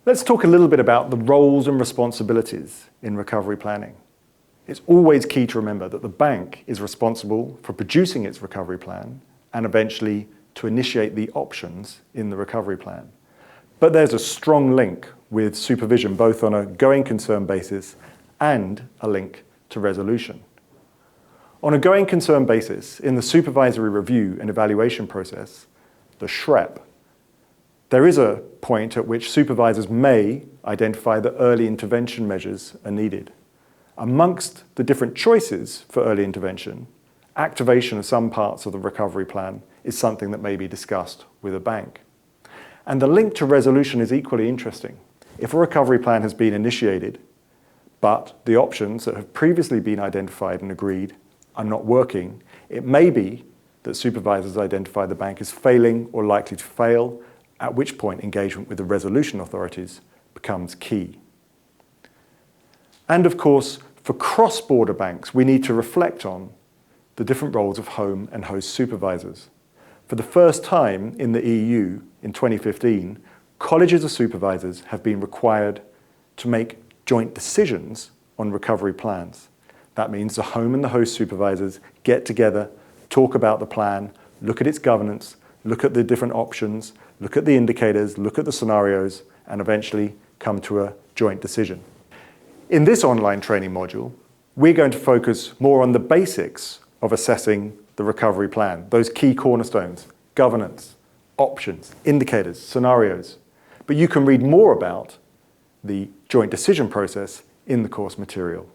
Let's talk a little bit about the roles and responsibilities in recovery planning. It's always key to remember that the bank is responsible for producing its recovery plan and eventually to initiate the options in the recovery plan. But there's a strong link with supervision, both on a going concern basis and a link to resolution. On a going concern basis, in the supervisory review and evaluation process, the SREP, there is a point at which supervisors may identify that early intervention measures are needed. Amongst the different choices for early intervention, activation of some parts of the recovery plan is something that may be discussed with a bank. And the link to resolution is equally interesting. If a recovery plan has been initiated, but the options that have previously been identified and agreed are not working, it may be that supervisors identify the bank as failing or likely to fail, at which point engagement with the resolution authorities becomes key. And of course, for cross-border banks, we need to reflect on the different roles of home and host supervisors. For the first time in the EU in 2015, colleges of supervisors have been required to make joint decisions on recovery plans. That means the home and the host supervisors get together, talk about the plan, look at its governance, look at the different options, look at the indicators, look at the scenarios, and eventually come to a joint decision. In this online training module, we're going to focus more on the basics of assessing the recovery plan, those key cornerstones: governance, options, indicators, scenarios. But you can read more about the joint decision process in the course material.